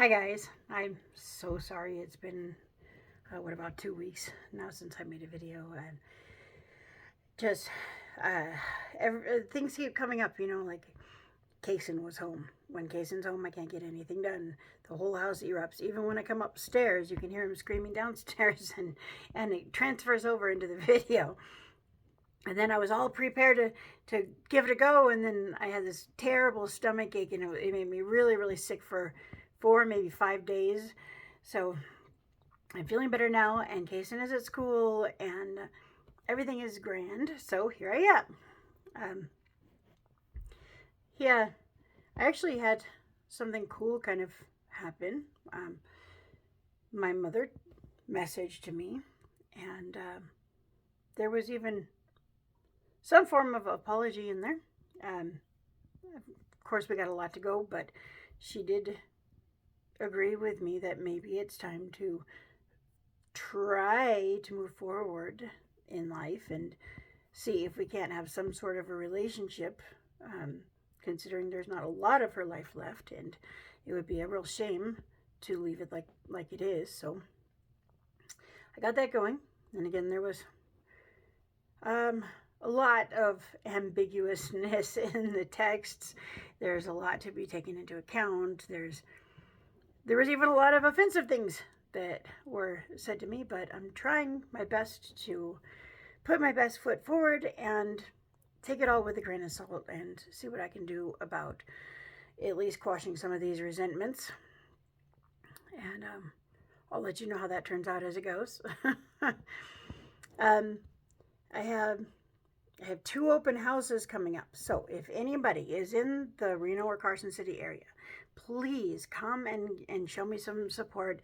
Hi guys, I'm so sorry. It's been about 2 weeks now since I made a video, and just uh, things keep coming up. Like Kason was home. When Kason's home, I can't get anything done. The whole house erupts. Even when I come upstairs, you can hear him screaming downstairs, and it transfers over into the video. And then I was all prepared to give it a go, and then I had this terrible stomach ache, and it made me really, really sick for 4, maybe 5 days. So I'm feeling better now, and Kason is at school, and everything is grand. So here I am. Yeah, I actually had something cool kind of happen. My mother messaged me, and there was even some form of apology in there. Of course, we got a lot to go, but she did agree with me that maybe it's time to try to move forward in life and see if we can't have some sort of a relationship, considering there's not a lot of her life left, and it would be a real shame to leave it like it is. So I got that going, and again, there was a lot of ambiguousness in the texts. There's a lot to be taken into account. There was even a lot of offensive things that were said to me, but I'm trying my best to put my best foot forward and take it all with a grain of salt and see what I can do about at least quashing some of these resentments. And I'll let you know how that turns out as it goes. um, I have 2 open houses coming up. So if anybody is in the Reno or Carson City area, please come and show me some support.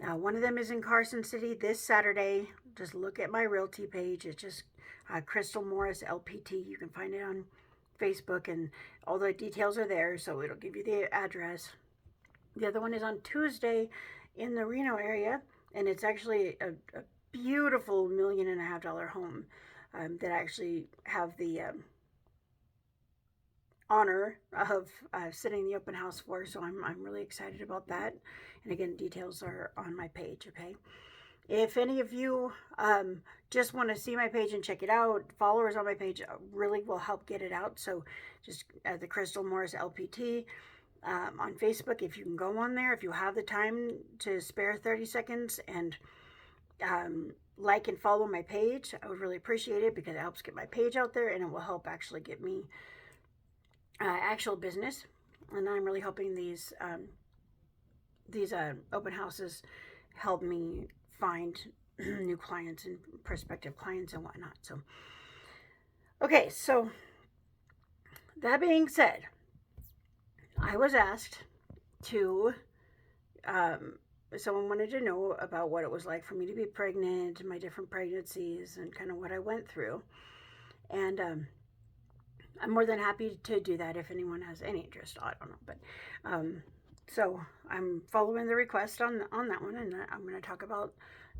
One of them is in Carson City this Saturday. Just look at my realty page. It's just Crystal Morris LPT. You can find it on Facebook, and all the details are there, so it'll give you the address. The other one is on Tuesday in the Reno area, and it's actually a beautiful $1.5 million home that I actually have the honor of sitting the open house for. So I'm really excited about that. And again, details are on my page. Okay. If any of you just want to see my page and check it out, followers on my page really will help get it out. So just the Crystal Morris LPT on Facebook, if you can go on there, if you have the time to spare 30 seconds and like and follow my page, I would really appreciate it, because it helps get my page out there, and it will help actually get me actual business. And I'm really hoping these open houses help me find new clients and prospective clients and whatnot. So, okay, so that being said, I was asked to, someone wanted to know about what it was like for me to be pregnant, my different pregnancies, and kind of what I went through. And I'm more than happy to do that if anyone has any interest. I don't know, but so I'm following the request on that one, and I'm going to talk about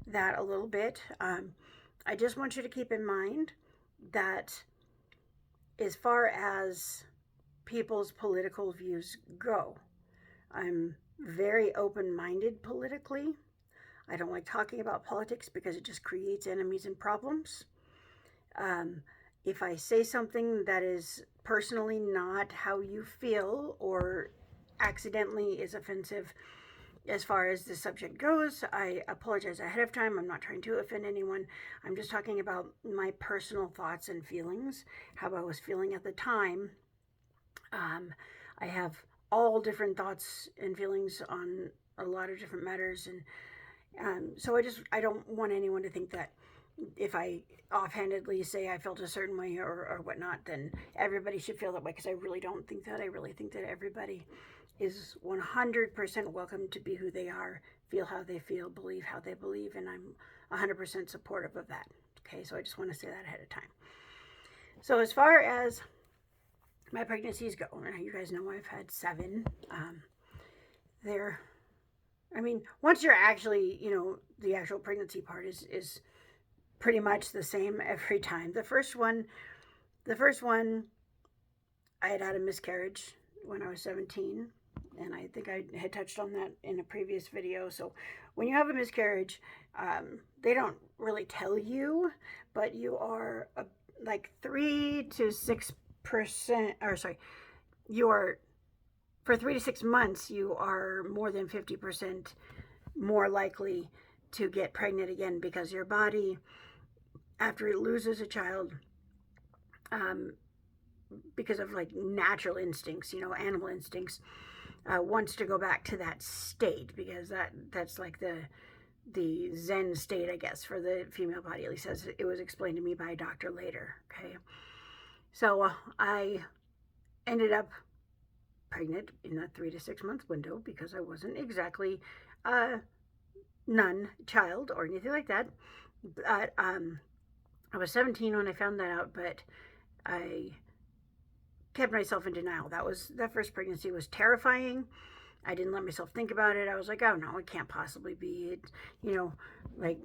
that a little bit. I just want you to keep in mind that as far as people's political views go, I'm very open-minded politically. I don't like talking about politics because it just creates enemies and problems. If I say something that is personally not how you feel, or accidentally is offensive as far as the subject goes, I apologize ahead of time. I'm not trying to offend anyone. I'm just talking about my personal thoughts and feelings, how I was feeling at the time. I have all different thoughts and feelings on a lot of different matters, and so I don't want anyone to think that if I offhandedly say I felt a certain way or whatnot, then everybody should feel that way, because I really don't think that. I really think that everybody is 100% welcome to be who they are, feel how they feel, believe how they believe, and I'm 100% supportive of that. Okay, so I just want to say that ahead of time. So as far as my pregnancies go, you guys know I've had 7. Once you're actually, the actual pregnancy part is pretty much the same every time. The first one, I had a miscarriage when I was 17. And I think I had touched on that in a previous video. So when you have a miscarriage, they don't really tell you, but you are like 3 to 6%, or sorry, you are, for 3 to 6 months, you are more than 50% more likely to get pregnant again, because your body, after it loses a child, um, because of like natural instincts, animal instincts, wants to go back to that state, because that's like the Zen state, I guess, for the female body, at least as it was explained to me by a doctor later. Okay, so I ended up pregnant in that 3 to 6 month window, because I wasn't exactly none child or anything like that. But I was 17 when I found that out, but I kept myself in denial. That first pregnancy was terrifying. I didn't let myself think about it. I was like, oh no, it can't possibly be it. Like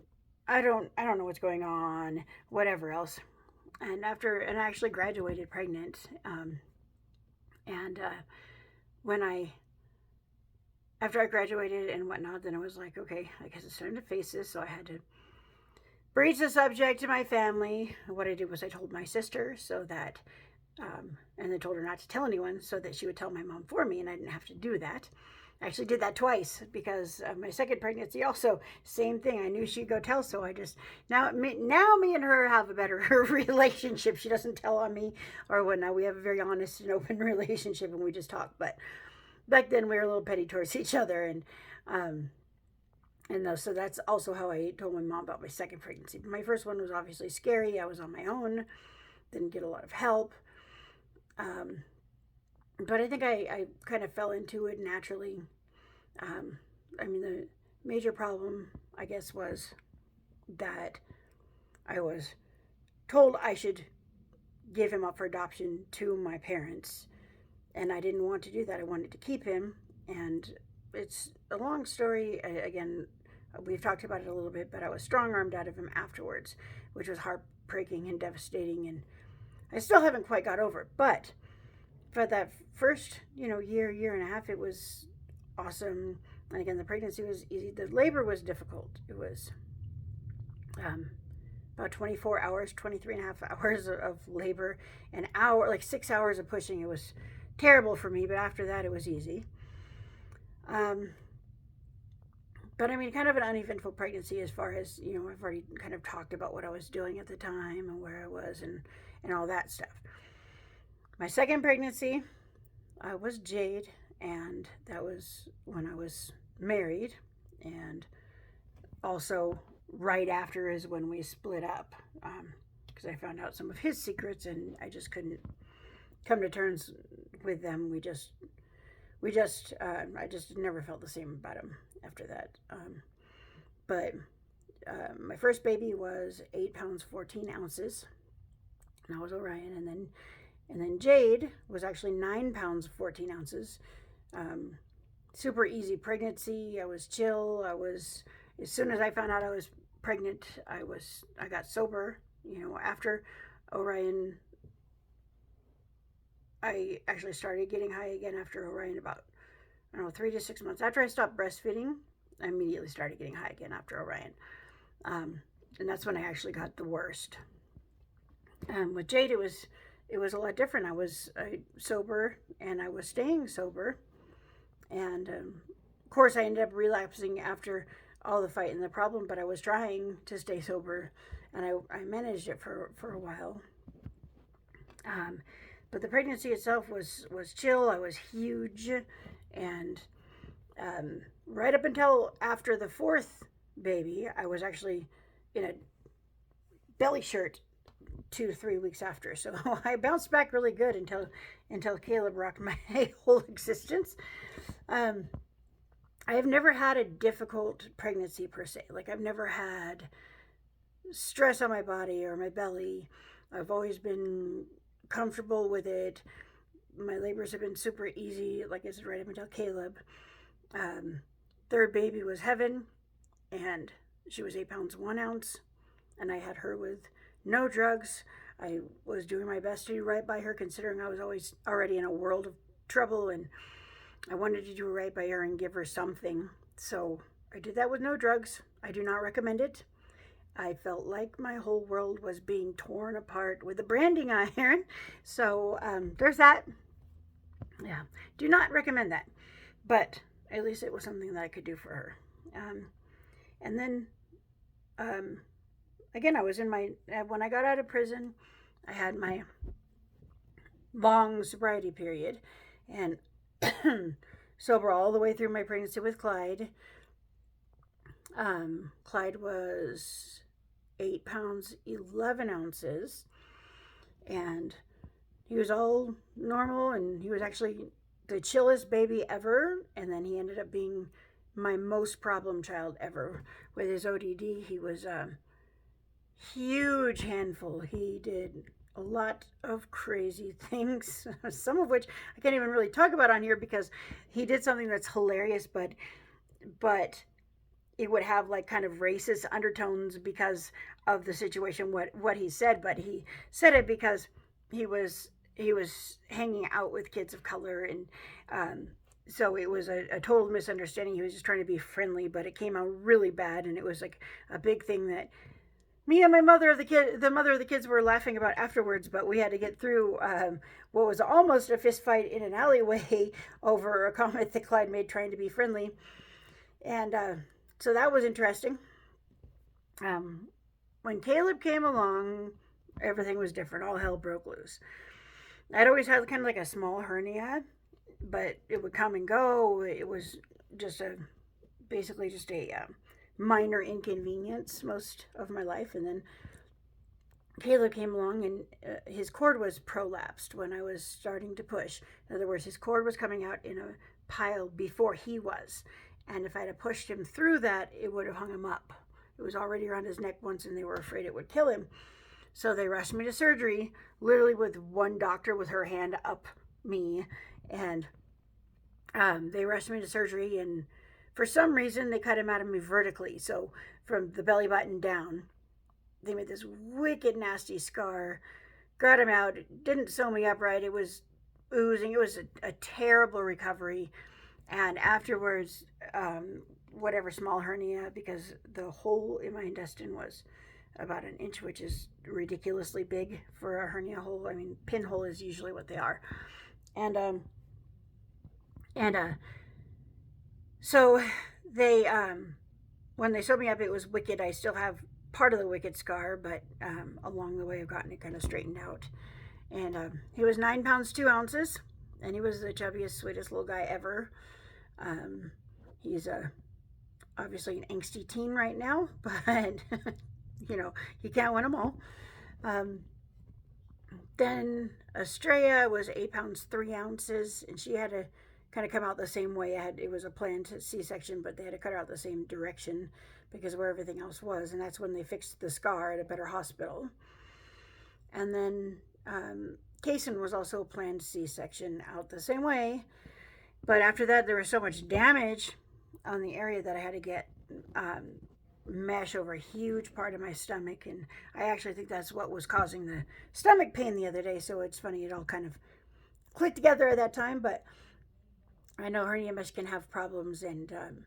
I don't know what's going on, whatever else. And I actually graduated pregnant. And when after I graduated and whatnot, then I was like, okay, I guess it's time to face this. So I had to broach the subject to my family. What I did was I told my sister, so that, and then told her not to tell anyone, so that she would tell my mom for me, and I didn't have to do that. I actually did that twice, because my second pregnancy also, same thing. I knew she'd go tell, so I just, now me and her have a better relationship. She doesn't tell on me or whatnot. We have a very honest and open relationship, and we just talk. But back then we were a little petty towards each other, and so that's also how I told my mom about my second pregnancy. My first one was obviously scary. I was on my own, didn't get a lot of help. But I think I kind of fell into it naturally. The major problem, I guess, was that I was told I should give him up for adoption to my parents, and I didn't want to do that. I wanted to keep him, and it's a long story. Again, we've talked about it a little bit, but I was strong-armed out of him afterwards, which was heartbreaking and devastating, and I still haven't quite got over it. But for that first, year and a half, it was awesome. And again, the pregnancy was easy. The labor was difficult. It was about 24 hours, 23 and a half hours of labor, an hour, like 6 hours of pushing. It was terrible for me, but after that, it was easy. But kind of an uneventful pregnancy, as far as, I've already kind of talked about what I was doing at the time and where I was and all that stuff. My second pregnancy was Jade, and that was when I was married, and also right after is when we split up, because I found out some of his secrets, and I just couldn't come to terms with them. I just never felt the same about him after that. But my first baby was 8 pounds 14 ounces, and that was Orion. And then Jade was actually 9 pounds 14 ounces. Super easy pregnancy. I was chill. As soon as I found out I was pregnant, I got sober. After Orion, I actually started getting high again after Orion, about, 3 to 6 months. After I stopped breastfeeding, I immediately started getting high again after Orion. And that's when I actually got the worst. With Jade, it was a lot different. I was sober, and I was staying sober. And of course, I ended up relapsing after all the fight and the problem, but I was trying to stay sober, and I managed it for a while. But the pregnancy itself was chill. I was huge, and right up until after the fourth baby, I was actually in a belly shirt 2 to 3 weeks after. So I bounced back really good until Caleb rocked my whole existence. I have never had a difficult pregnancy per se. Like, I've never had stress on my body or my belly. I've always been comfortable with it. My labors have been super easy, like I said, right up until Caleb. Third baby was heaven, and she was 8 pounds 1 ounce, and I had her with no drugs. I was doing my best to do right by her, considering I was already in a world of trouble, and I wanted to do right by her and give her something. So I did that with no drugs. I do not recommend it. I felt like my whole world was being torn apart with a branding iron. So there's that. Yeah, do not recommend that. But at least it was something that I could do for her. Um, and then um, again, I was in my, when I got out of prison, I had my long sobriety period and sober all the way through my pregnancy with Clyde. Clyde was 8 pounds 11 ounces, and he was all normal, and he was actually the chillest baby ever. And then he ended up being my most problem child ever with his ODD. He was a huge handful. He did a lot of crazy things, some of which I can't even really talk about on here because he did something that's hilarious, but it would have like kind of racist undertones because of the situation, what he said. But he said it because he was hanging out with kids of color, and so it was a total misunderstanding. He was just trying to be friendly, but it came out really bad, and it was like a big thing that me and my mother of the mother of the kids were laughing about afterwards. But we had to get through what was almost a fist fight in an alleyway over a comment that Clyde made trying to be friendly, and so that was interesting. When Caleb came along, everything was different. All hell broke loose. I'd always had kind of like a small hernia, but it would come and go. It was just basically just a minor inconvenience most of my life. And then Caleb came along, and his cord was prolapsed when I was starting to push. In other words, his cord was coming out in a pile before he was. And if I'd have pushed him through that, it would have hung him up. It was already around his neck once, and they were afraid it would kill him. So they rushed me to surgery, literally with one doctor with her hand up me. And they rushed me to surgery, and for some reason, they cut him out of me vertically. So from the belly button down, they made this wicked, nasty scar, got him out, didn't sew me up right. It was oozing. It was a terrible recovery. And afterwards, whatever small hernia, because the hole in my intestine was about an inch, which is ridiculously big for a hernia hole. I mean, pinhole is usually what they are. And so they when they sewed me up, it was wicked. I still have part of the wicked scar, but along the way I've gotten it kind of straightened out. And he was 9 pounds 2 ounces, and he was the chubbiest, sweetest little guy ever. He's obviously an angsty teen right now, but you can't win them all. Then Estrella was 8 pounds 3 ounces, and she had to kind of come out the same way. It was a planned C-section, but they had to cut her out the same direction because of where everything else was, and that's when they fixed the scar at a better hospital. And then Kaysen was also a planned C-section out the same way, but after that there was so much damage on the area that I had to get mesh over a huge part of my stomach, and I actually think that's what was causing the stomach pain the other day. So it's funny, it all kind of clicked together at that time. But I know hernia mesh can have problems, and and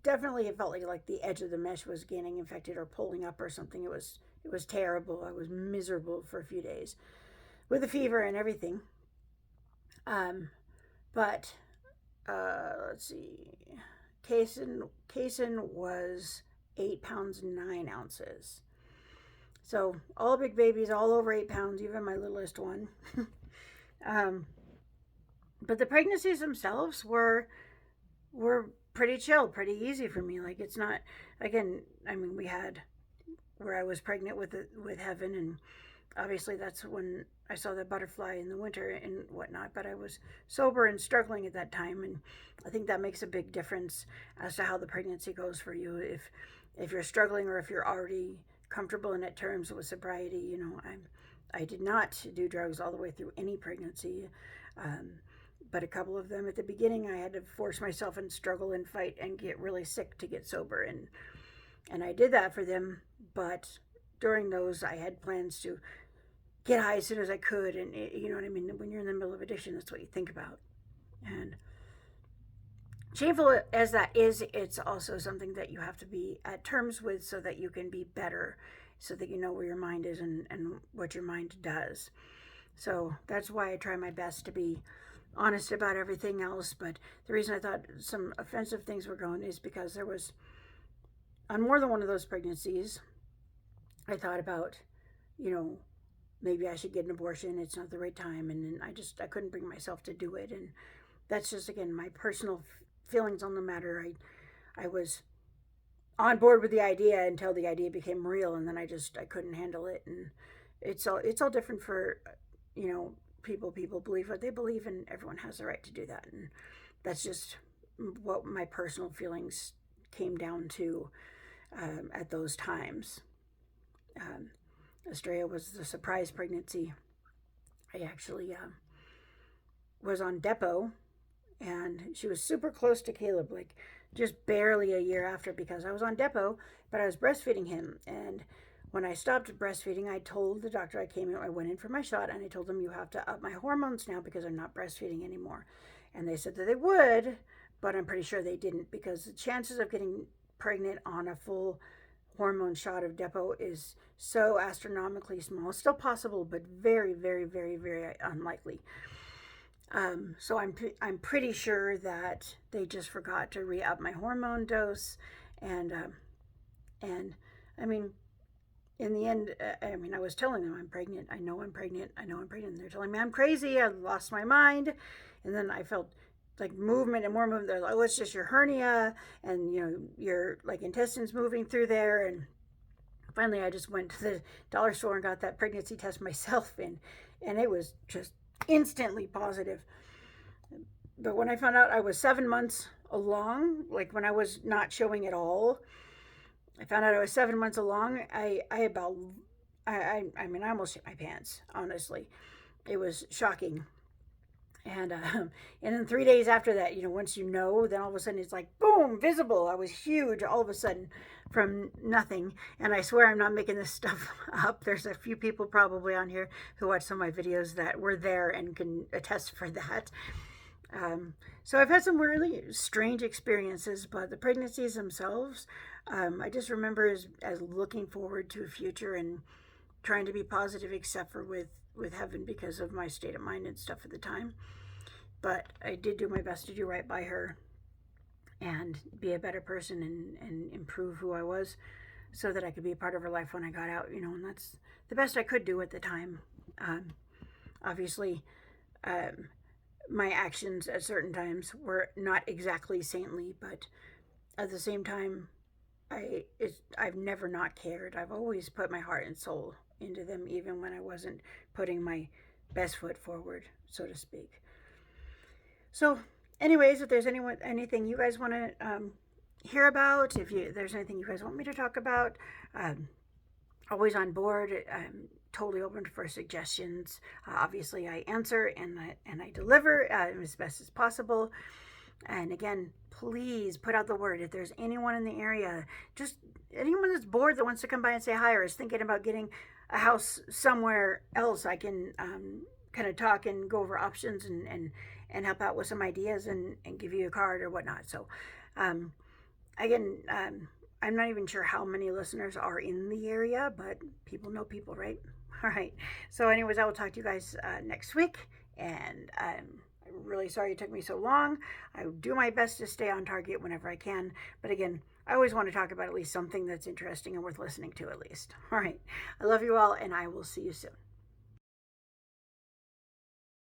definitely it felt like the edge of the mesh was getting infected or pulling up or something. It was terrible. I was miserable for a few days with a fever and everything. But let's see, Kaysen was 8 pounds 9 ounces. So all big babies, all over 8 pounds, even my littlest one. But the pregnancies themselves were pretty chill, pretty easy for me. Like, it's not, again, I mean, we had where I was pregnant with Heaven, and obviously that's when I saw the butterfly in the winter and whatnot. But I was sober and struggling at that time, and I think that makes a big difference as to how the pregnancy goes for you. If you're struggling, or if you're already comfortable and at terms with sobriety, I did not do drugs all the way through any pregnancy. But a couple of them at the beginning, I had to force myself and struggle and fight and get really sick to get sober, and I did that for them. But during those, I had plans to get high as soon as I could. And you know what I mean? When you're in the middle of addiction, that's what you think about. And shameful as that is, it's also something that you have to be at terms with so that you can be better, so that you know where your mind is and what your mind does. So that's why I try my best to be honest about everything else. But the reason I thought some offensive things were going is because there was, on more than one of those pregnancies, I thought about, you know, maybe I should get an abortion. It's not the right time. And then I couldn't bring myself to do it. And that's just, again, my personal feelings on the matter. I was on board with the idea until the idea became real. And then I couldn't handle it. And it's all different for, you know, people believe what they believe, and everyone has the right to do that. And that's just what my personal feelings came down to at those times. Estrella was the surprise pregnancy. I actually was on depot, and she was super close to Caleb, like just barely a year after, because I was on depot, but I was breastfeeding him. And when I stopped breastfeeding, I told the doctor, I went in for my shot, and I told them, you have to up my hormones now because I'm not breastfeeding anymore. And they said that they would, but I'm pretty sure they didn't, because the chances of getting pregnant on a full hormone shot of depot is so astronomically small. It's still possible, but very, very, very, very unlikely. So I'm pretty sure that they just forgot to re-up my hormone dose, and I mean, in the end, I was telling them I'm pregnant. I know I'm pregnant. I know I'm pregnant. And they're telling me I'm crazy. I lost my mind, and then I felt like movement and more movement. They're like, "Oh, it's just your hernia, and you know your like intestines moving through there." And finally, I just went to the dollar store and got that pregnancy test myself, and it was just instantly positive. But when I found out I was 7 months along, like when I was not showing at all, I found out I was 7 months along. I almost shit my pants. Honestly, it was shocking. And then 3 days after that, you know, once you know, then all of a sudden it's like boom, visible. I was huge all of a sudden from nothing. And I swear I'm not making this stuff up. There's a few people probably on here who watch some of my videos that were there and can attest for that. So I've had some really strange experiences, but the pregnancies themselves, I just remember as looking forward to a future and trying to be positive, except for with heaven, because of my state of mind and stuff at the time. But I did do my best to do right by her and be a better person and improve who I was, so that I could be a part of her life when I got out, you know, and that's the best I could do at the time. Obviously, my actions at certain times were not exactly saintly, but at the same time, I've never not cared. I've always put my heart and soul into them, even when I wasn't putting my best foot forward, so to speak. So, anyways, if there's anything you guys want to hear about, there's anything you guys want me to talk about, always on board. I'm totally open for suggestions. Obviously, I answer and I deliver as best as possible. And again, please put out the word. If there's anyone in the area, just anyone that's bored that wants to come by and say hi, or is thinking about getting a house somewhere else, I can kind of talk and go over options and help out with some ideas and give you a card or whatnot. So, again, I'm not even sure how many listeners are in the area, but people know people, right? All right. So, anyways, I will talk to you guys next week. And I'm really sorry it took me so long. I do my best to stay on target whenever I can. But again, I always want to talk about at least something that's interesting and worth listening to, at least. All right. I love you all, and I will see you soon.